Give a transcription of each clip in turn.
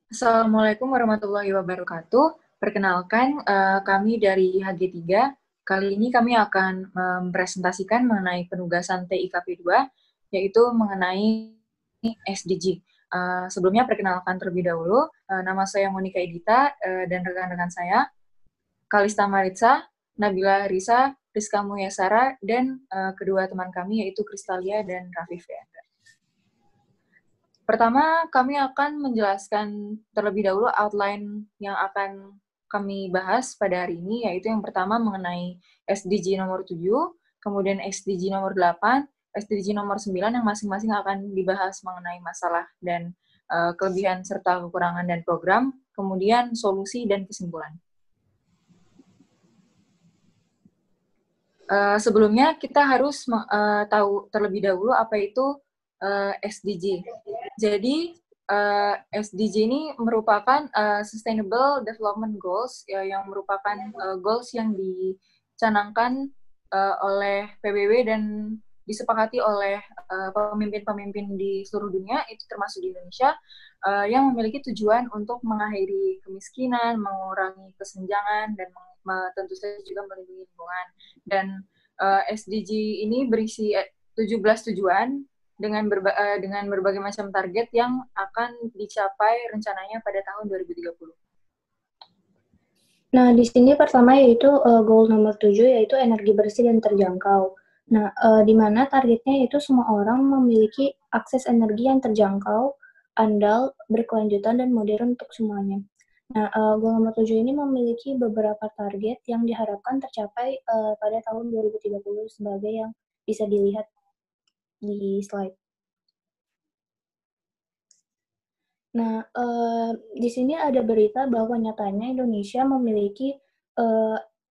Assalamualaikum warahmatullahi wabarakatuh. Perkenalkan, kami dari HG3. Kali ini kami akan mempresentasikan mengenai penugasan TIKP 2, yaitu mengenai SDG. Sebelumnya perkenalkan terlebih dahulu, nama saya Monika Edita dan rekan-rekan saya, Kalista Maritza, Nabila Risa, Rizka Muyasara, dan kedua teman kami yaitu Kristalia dan Rafif. Pertama, kami akan menjelaskan terlebih dahulu outline yang akan kami bahas pada hari ini, yaitu yang pertama mengenai SDG nomor 7, kemudian SDG nomor 8, SDG nomor 9 yang masing-masing akan dibahas mengenai masalah dan kelebihan serta kekurangan dan program, kemudian solusi dan kesimpulan. Sebelumnya kita harus tahu terlebih dahulu apa itu SDG. Jadi SDG ini merupakan Sustainable Development Goals yang merupakan goals yang dicanangkan oleh PBB dan disepakati oleh pemimpin-pemimpin di seluruh dunia, itu termasuk di Indonesia, yang memiliki tujuan untuk mengakhiri kemiskinan, mengurangi kesenjangan, dan tentu saja juga melindungi lingkungan. Dan SDG ini berisi 17 tujuan dengan berbagai macam target yang akan dicapai rencananya pada tahun 2030. Nah, di sini pertama yaitu goal nomor 7 yaitu energi bersih dan terjangkau. Nah, di mana targetnya yaitu semua orang memiliki akses energi yang terjangkau, andal, berkelanjutan, dan modern untuk semuanya. Nah, goal nomor 7 ini memiliki beberapa target yang diharapkan tercapai pada tahun 2030 sebagai yang bisa dilihat di slide. Nah, di sini ada berita bahwa nyatanya Indonesia memiliki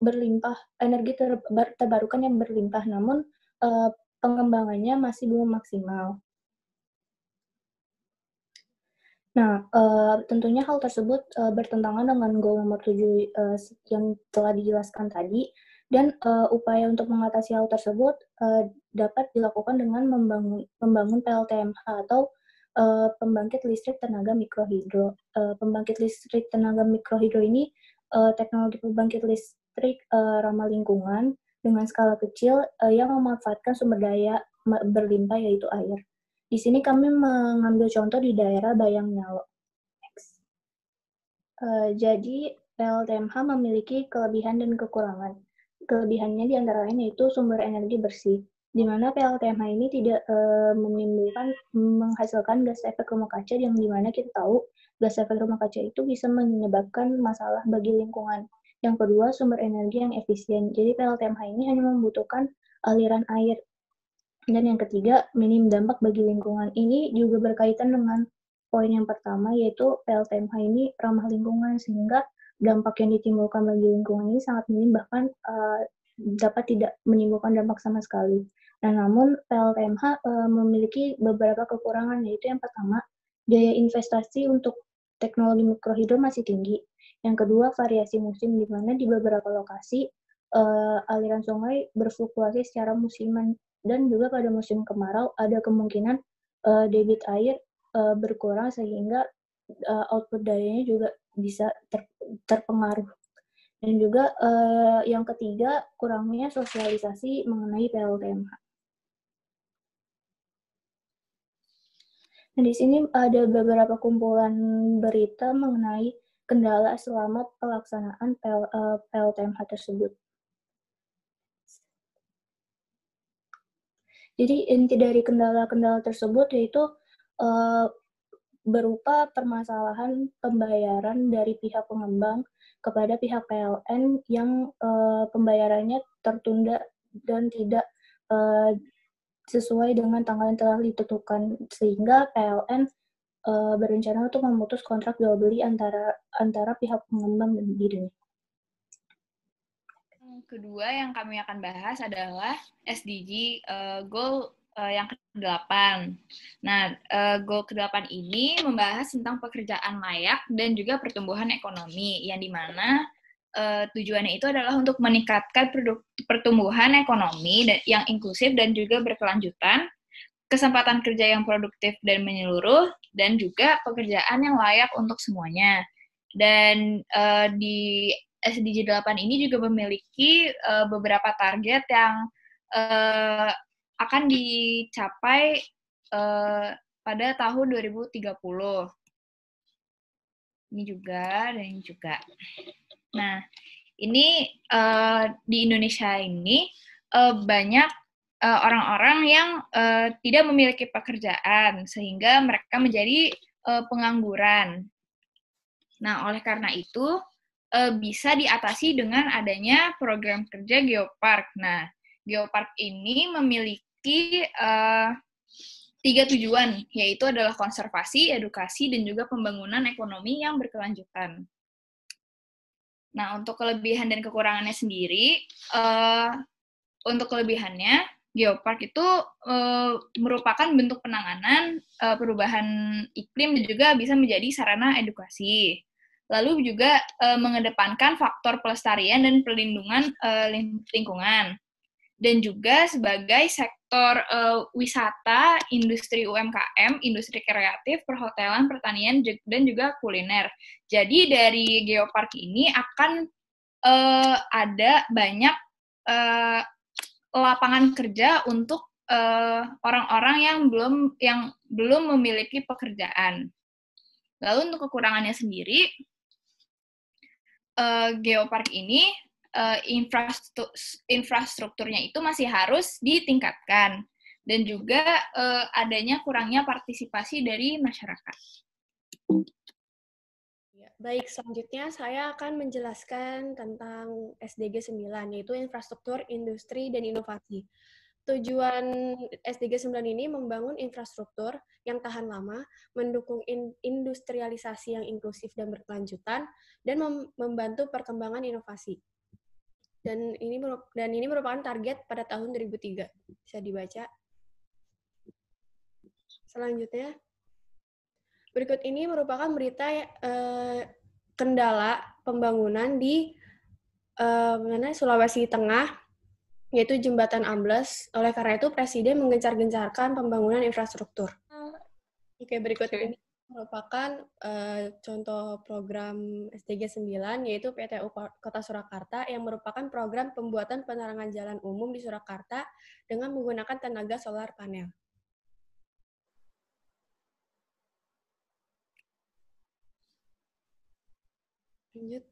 berlimpah energi terbarukan yang berlimpah, namun pengembangannya masih belum maksimal. Nah, tentunya hal tersebut bertentangan dengan goal nomor 7 yang telah dijelaskan tadi, dan upaya untuk mengatasi hal tersebut dapat dilakukan dengan membangun PLTMH atau pembangkit listrik tenaga mikrohidro. Pembangkit listrik tenaga mikrohidro ini teknologi pembangkit listrik ramah lingkungan dengan skala kecil yang memanfaatkan sumber daya berlimpah yaitu air. Di sini kami mengambil contoh di daerah Bayangnyalo. Jadi PLTMH memiliki kelebihan dan kekurangan. Kelebihannya di antara lain yaitu sumber energi bersih, di mana PLTMH ini tidak menghasilkan gas efek rumah kaca, yang dimana kita tahu gas efek rumah kaca itu bisa menyebabkan masalah bagi lingkungan. Yang kedua, sumber energi yang efisien. Jadi PLTMH ini hanya membutuhkan aliran air. Dan yang ketiga, minim dampak bagi lingkungan. Ini juga berkaitan dengan poin yang pertama, yaitu PLTMH ini ramah lingkungan, sehingga dampak yang ditimbulkan bagi lingkungan ini sangat minim, bahkan dapat tidak menimbulkan dampak sama sekali. Nah, namun PLTMH memiliki beberapa kekurangan, yaitu yang pertama, biaya investasi untuk teknologi mikrohidro masih tinggi. Yang kedua, variasi musim, di mana di beberapa lokasi aliran sungai berfluktuasi secara musiman, dan juga pada musim kemarau ada kemungkinan debit air berkurang, sehingga output dayanya juga bisa terpengaruh. Dan juga yang ketiga, kurangnya sosialisasi mengenai PLTMH. Nah, di sini ada beberapa kumpulan berita mengenai kendala selama pelaksanaan PLTMH tersebut. Jadi inti dari kendala-kendala tersebut yaitu berupa permasalahan pembayaran dari pihak pengembang kepada pihak PLN yang pembayarannya tertunda dan tidak sesuai dengan tanggal yang telah ditentukan, sehingga PLN berencana untuk memutus kontrak jual beli antara pihak pengembang dan dirinya. Kedua yang kami akan bahas adalah SDG goal yang ke-8. Nah, goal ke-8 ini membahas tentang pekerjaan layak dan juga pertumbuhan ekonomi, yang dimana tujuannya itu adalah untuk meningkatkan pertumbuhan ekonomi yang inklusif dan juga berkelanjutan, kesempatan kerja yang produktif dan menyeluruh, dan juga pekerjaan yang layak untuk semuanya. Dan di SDG 8 ini juga memiliki beberapa target yang akan dicapai pada tahun 2030. Ini juga, dan ini juga. Nah, ini di Indonesia ini banyak orang-orang yang tidak memiliki pekerjaan, sehingga mereka menjadi pengangguran. Nah, oleh karena itu, bisa diatasi dengan adanya program kerja Geopark. Nah, Geopark ini memiliki 3 tujuan, yaitu adalah konservasi, edukasi, dan juga pembangunan ekonomi yang berkelanjutan. Nah, untuk kelebihan dan kekurangannya sendiri, untuk kelebihannya, Geopark itu merupakan bentuk penanganan perubahan iklim dan juga bisa menjadi sarana edukasi. Lalu juga mengedepankan faktor pelestarian dan perlindungan lingkungan. Dan juga sebagai sektor wisata, industri UMKM, industri kreatif, perhotelan, pertanian, dan juga kuliner. Jadi dari Geopark ini akan ada banyak lapangan kerja untuk orang-orang yang belum memiliki pekerjaan. Lalu untuk kekurangannya sendiri, Geopark ini infrastrukturnya itu masih harus ditingkatkan, dan juga adanya kurangnya partisipasi dari masyarakat. Baik, selanjutnya saya akan menjelaskan tentang SDG 9, yaitu infrastruktur, industri, dan inovasi. Tujuan SDG 9 ini membangun infrastruktur yang tahan lama, mendukung industrialisasi yang inklusif dan berkelanjutan, dan membantu perkembangan inovasi. Dan ini merupakan target pada tahun 2003. Bisa dibaca. Selanjutnya, berikut ini merupakan berita kendala pembangunan di Sulawesi Tengah, yaitu jembatan ambles. Oleh karena itu, Presiden menggencar-gencarkan pembangunan infrastruktur. Oke, berikut ini merupakan contoh program SDG 9, yaitu PTU Kota Surakarta, yang merupakan program pembuatan penerangan jalan umum di Surakarta dengan menggunakan tenaga solar panel. Lanjut.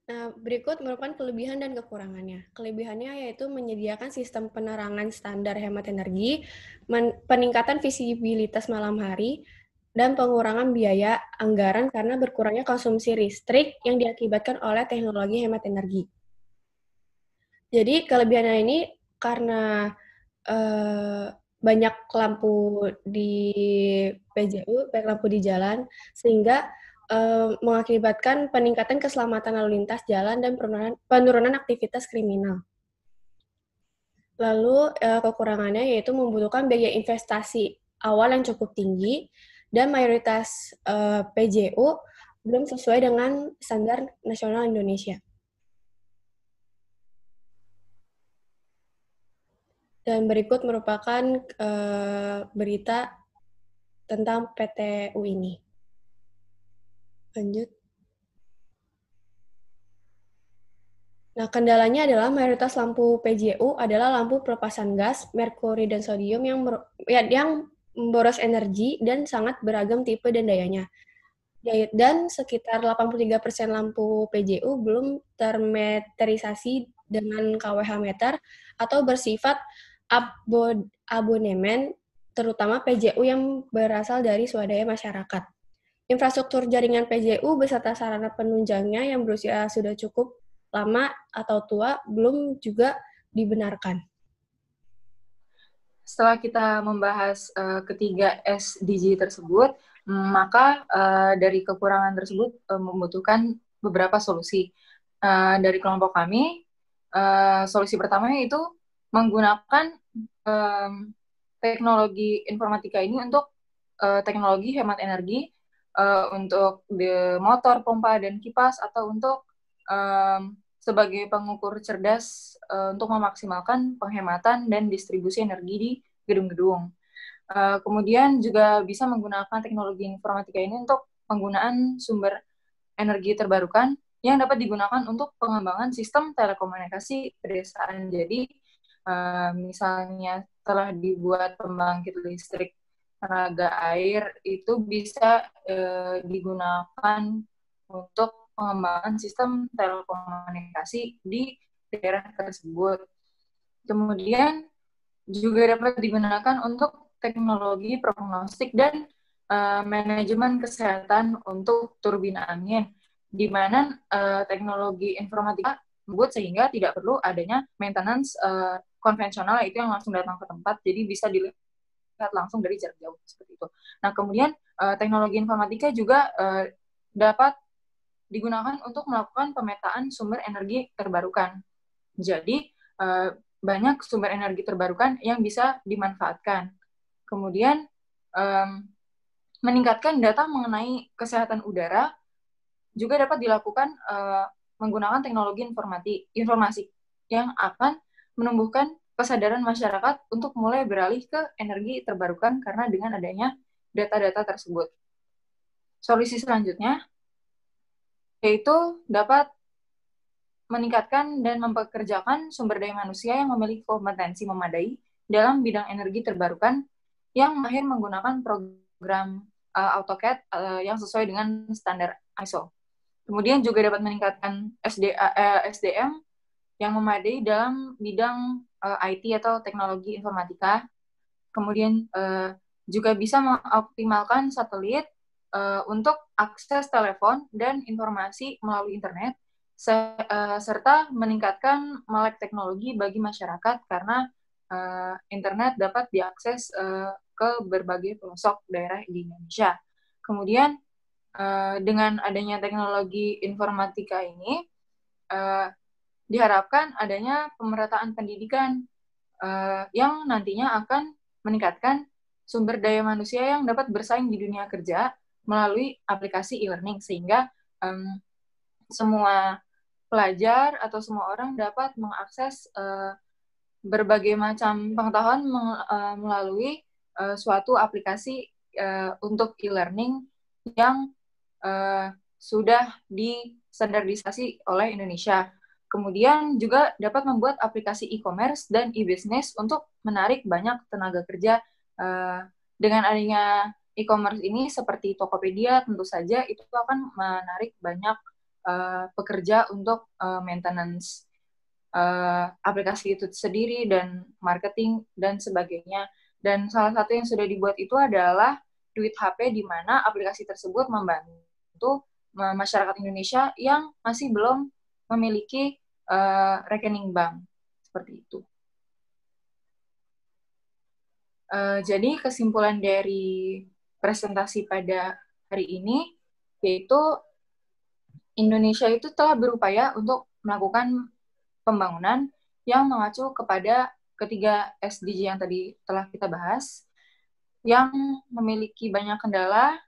Nah, berikut merupakan kelebihan dan kekurangannya. Kelebihannya yaitu menyediakan sistem penerangan standar hemat energi, peningkatan visibilitas malam hari, dan pengurangan biaya anggaran karena berkurangnya konsumsi listrik yang diakibatkan oleh teknologi hemat energi. Jadi, kelebihannya ini karena banyak lampu di PJU, banyak lampu di jalan, sehingga mengakibatkan peningkatan keselamatan lalu lintas jalan dan penurunan aktivitas kriminal. Lalu kekurangannya yaitu membutuhkan biaya investasi awal yang cukup tinggi dan mayoritas PJU belum sesuai dengan standar nasional Indonesia. Dan berikut merupakan berita tentang PTU ini. Lanjut. Nah, kendalanya adalah mayoritas lampu PJU adalah lampu pelepasan gas, merkuri, dan sodium yang memboros energi dan sangat beragam tipe dan dayanya. Dan sekitar 83% lampu PJU belum termeterisasi dengan KWH meter atau bersifat abonemen, terutama PJU yang berasal dari swadaya masyarakat. Infrastruktur jaringan PJU beserta sarana penunjangnya yang berusia sudah cukup lama atau tua belum juga dibenarkan. Setelah kita membahas ketiga SDG tersebut, maka dari kekurangan tersebut membutuhkan beberapa solusi. Dari kelompok kami, solusi pertamanya itu menggunakan teknologi informatika ini untuk teknologi hemat energi, untuk motor, pompa, dan kipas, atau untuk sebagai pengukur cerdas untuk memaksimalkan penghematan dan distribusi energi di gedung-gedung. Kemudian juga bisa menggunakan teknologi informatika ini untuk penggunaan sumber energi terbarukan yang dapat digunakan untuk pengembangan sistem telekomunikasi pedesaan. Jadi, misalnya telah dibuat pembangkit listrik tenaga air, itu bisa digunakan untuk pengembangan sistem telekomunikasi di daerah tersebut. Kemudian juga dapat digunakan untuk teknologi prognostik dan manajemen kesehatan untuk turbin angin, di mana teknologi informatika membuat sehingga tidak perlu adanya maintenance konvensional, itu yang langsung datang ke tempat, jadi bisa dilihat langsung dari jarak jauh seperti itu. Nah, kemudian teknologi informatika juga dapat digunakan untuk melakukan pemetaan sumber energi terbarukan. Jadi banyak sumber energi terbarukan yang bisa dimanfaatkan. Kemudian meningkatkan data mengenai kesehatan udara juga dapat dilakukan menggunakan teknologi informasi yang akan menumbuhkan kesadaran masyarakat untuk mulai beralih ke energi terbarukan karena dengan adanya data-data tersebut. Solusi selanjutnya yaitu dapat meningkatkan dan mempekerjakan sumber daya manusia yang memiliki kompetensi memadai dalam bidang energi terbarukan yang mahir menggunakan program AutoCAD yang sesuai dengan standar ISO. Kemudian juga dapat meningkatkan SDM yang memadai dalam bidang IT atau teknologi informatika. Kemudian juga bisa mengoptimalkan satelit untuk akses telepon dan informasi melalui internet, serta meningkatkan melek teknologi bagi masyarakat karena internet dapat diakses ke berbagai pelosok daerah di Indonesia. Kemudian dengan adanya teknologi informatika ini diharapkan adanya pemerataan pendidikan yang nantinya akan meningkatkan sumber daya manusia yang dapat bersaing di dunia kerja melalui aplikasi e-learning, sehingga semua pelajar atau semua orang dapat mengakses berbagai macam pengetahuan melalui suatu aplikasi untuk e-learning yang sudah distandarisasi oleh Indonesia. Kemudian juga dapat membuat aplikasi e-commerce dan e-business untuk menarik banyak tenaga kerja. Dengan adanya e-commerce ini seperti Tokopedia, tentu saja itu akan menarik banyak pekerja untuk maintenance aplikasi itu sendiri dan marketing dan sebagainya. Dan salah satu yang sudah dibuat itu adalah Duit HP, di mana aplikasi tersebut membantu masyarakat Indonesia yang masih belum memiliki rekening bank. Seperti itu. Jadi kesimpulan dari presentasi pada hari ini yaitu Indonesia itu telah berupaya untuk melakukan pembangunan yang mengacu kepada ketiga SDG yang tadi telah kita bahas, yang memiliki banyak kendala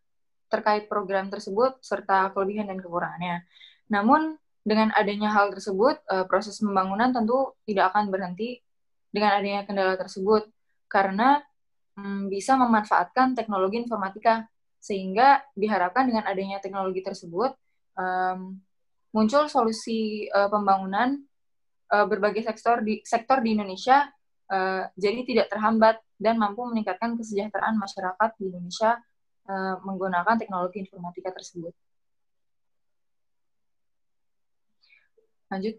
terkait program tersebut serta kelebihan dan kekurangannya. Namun dengan adanya hal tersebut, proses pembangunan tentu tidak akan berhenti dengan adanya kendala tersebut, karena bisa memanfaatkan teknologi informatika, sehingga diharapkan dengan adanya teknologi tersebut muncul solusi pembangunan berbagai sektor di Indonesia jadi tidak terhambat dan mampu meningkatkan kesejahteraan masyarakat di Indonesia menggunakan teknologi informatika tersebut. Lanjut.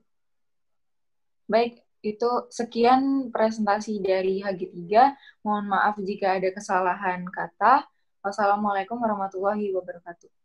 Baik, itu sekian presentasi dari HG3. Mohon maaf jika ada kesalahan kata. Wassalamualaikum warahmatullahi wabarakatuh.